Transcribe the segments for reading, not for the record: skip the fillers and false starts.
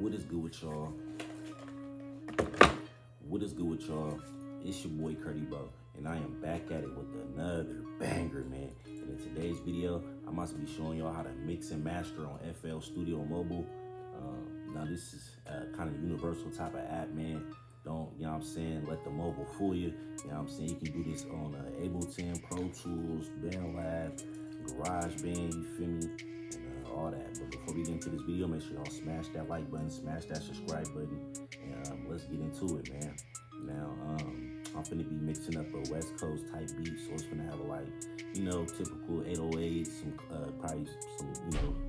What is good with y'all? What is good with y'all? It's your boy Curdy Bro, and I am back at it with another banger, man. And in today's video, I'm about to be showing y'all how to mix and master on FL Studio Mobile. Now this is kind of universal type of app, man. Don't, you know what I'm saying, let the mobile fool you. You know what I'm saying? You can do this on Ableton, Pro Tools, BandLab, GarageBand, you feel me? And all that. But before we get into this video, make sure y'all smash that like button, smash that subscribe button, and let's get into it, man. Now, I'm finna be mixing up a West Coast type beat, so it's gonna have typical 808s, some probably some,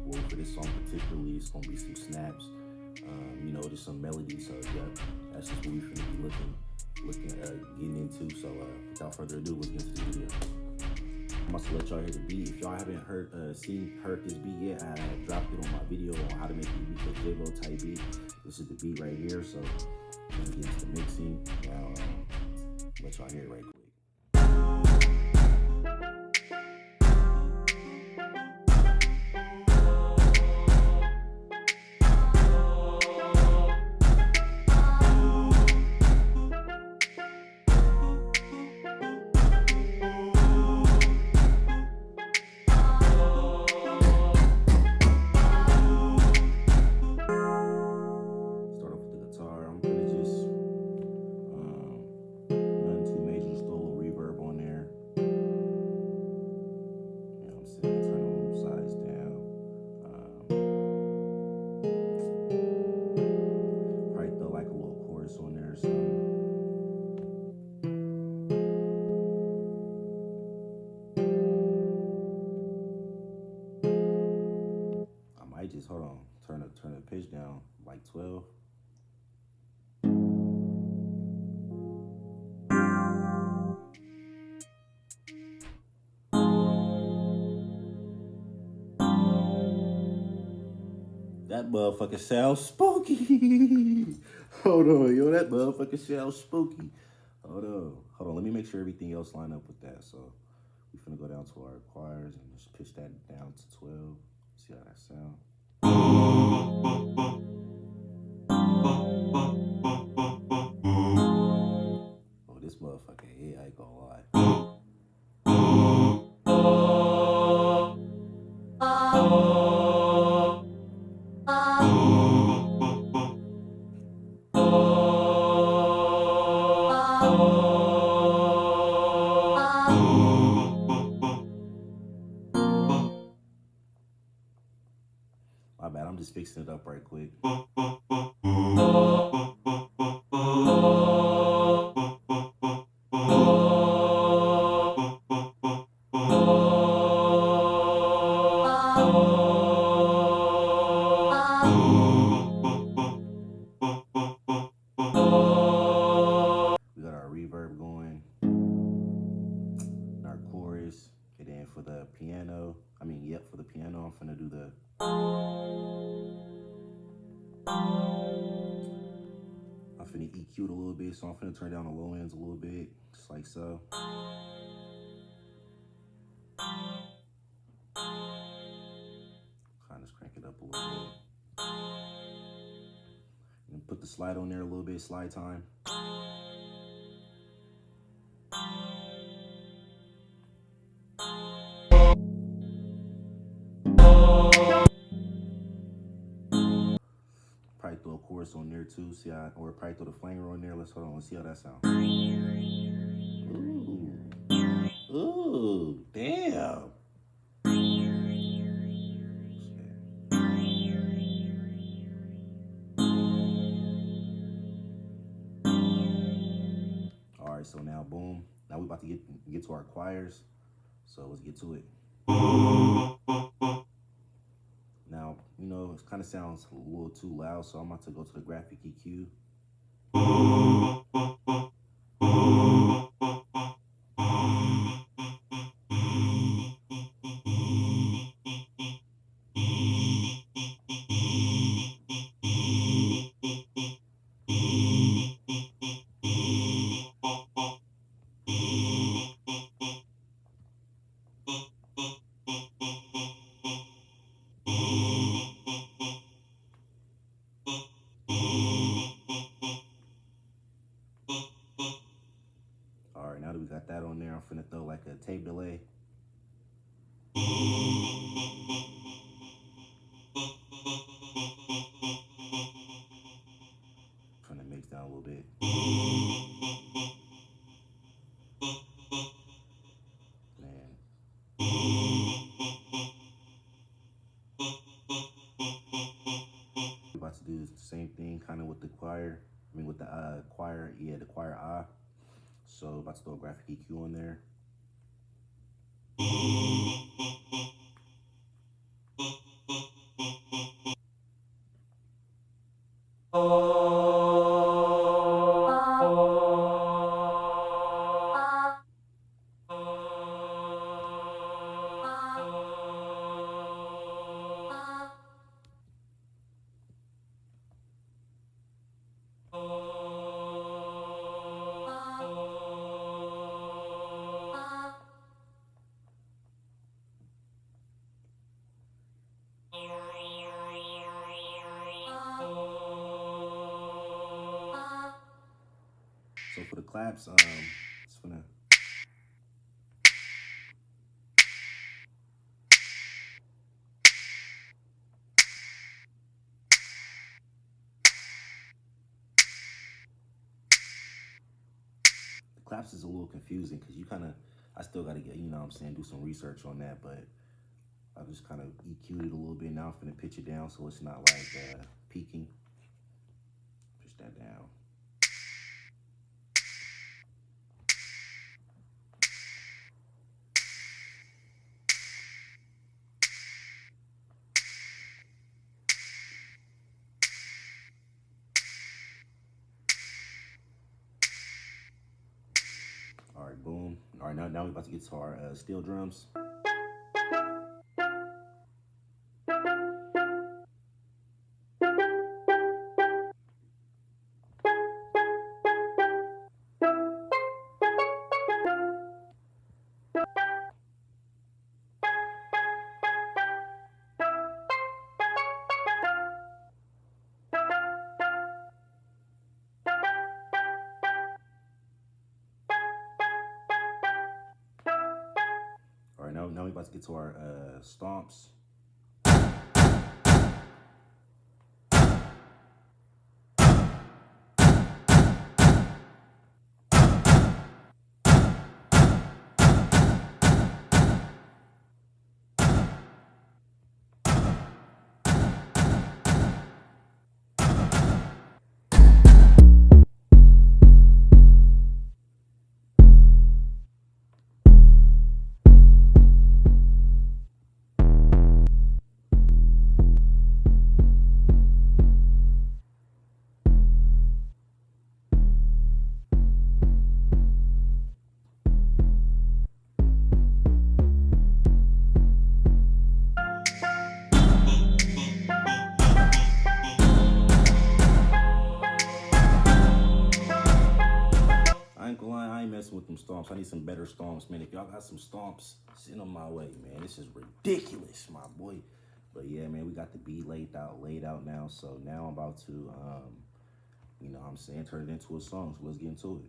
well, for this song particularly, it's gonna be some snaps, just some melodies. So yeah, that's just what we finna be getting into. So without further ado, let's get into the video. I'm about to let y'all hear the beat. If y'all haven't heard this beat yet, I dropped it on my video on how to make a beat, the J-Lo type beat. This is the beat right here. So I'm gonna get into the mixing. Now let y'all hear it right quick. Just hold on, turn the pitch down like 12. That motherfucker sounds spooky. Hold on, yo, that motherfucker sounds spooky. Hold on, let me make sure everything else line up with that. So we finna go down to our choirs and just pitch that down to 12. See how that sound. Oh, this motherfucker here, I ain't gonna lie. My bad, I'm just fixing it up right quick. We got our reverb going, our chorus, and then for the piano, for the piano, I'm finna do the I'm finna EQ it a little bit, so I'm finna turn down the low ends a little bit, just like so. Kind of crank it up a little bit. And put the slide on there a little bit, slide time. Probably throw a chorus on there too, or probably throw the flanger on there. Let's see how that sounds. Ooh, damn. All right, so now boom. Now we about to get to our choirs. So let's get to it. Now, it kind of sounds a little too loud, so I'm about to go to the graphic EQ. finna throw like a tape delay. Trying to mix down a little bit. Man. About to do the same thing kind of with the choir. I mean with the choir, yeah, the choir ah. So about to throw a graphic EQ on there. So for the claps, it's gonna. The claps is a little confusing because you kind of, I still got to get, you know what I'm saying, do some research on that, but I just kind of EQ'd it a little bit. Now I'm finna pitch it down so it's not like peaking. Pitch that down. All right, boom. All right, now we're about to get to our steel drums. All right, now we're about to get to our stomps. I ain't gonna lie, I ain't messing with them stomps. I need some better stomps, man. If y'all got some stomps, send them my way, man. This is ridiculous, my boy. But yeah, man, we got the beat laid out now. So now I'm about to, you know what I'm saying, turn it into a song. So let's get into it.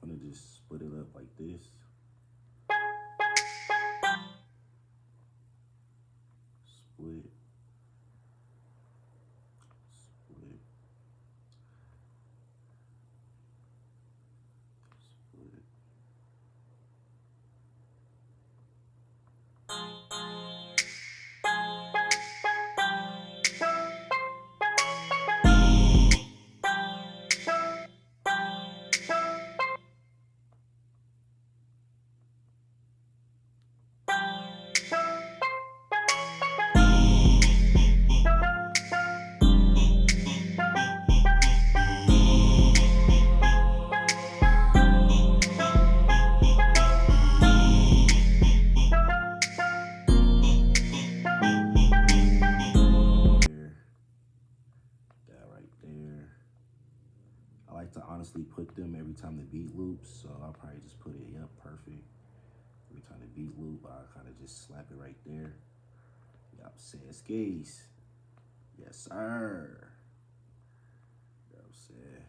I'm gonna just split it up like this. Split. Split. Split. That right there. I like to honestly put them every time the beat loops, so I'll probably just put it, yep, perfect. Every time the beat loop, I kind of just slap it right there. Yup, says skis. Yes, sir. Yup, said.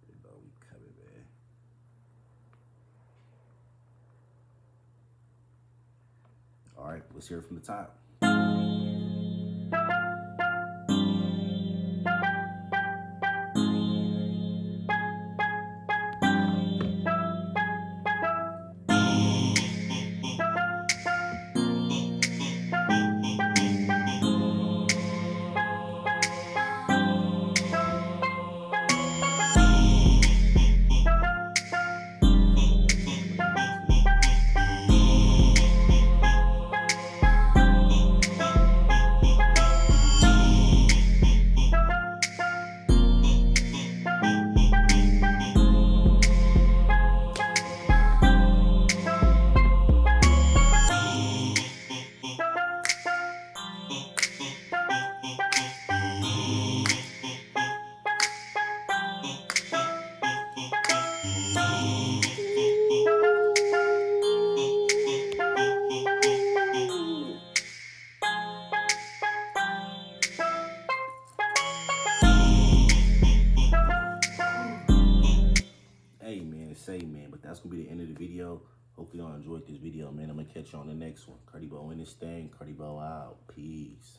You know we coming, man. All right, let's hear it from the top. Hey man, it's say man, but that's gonna be the end of the video. Hopefully y'all enjoyed this video, man. I'm gonna catch you on the next one. Cardi Bo in this thing. Cardi Bo out. Peace.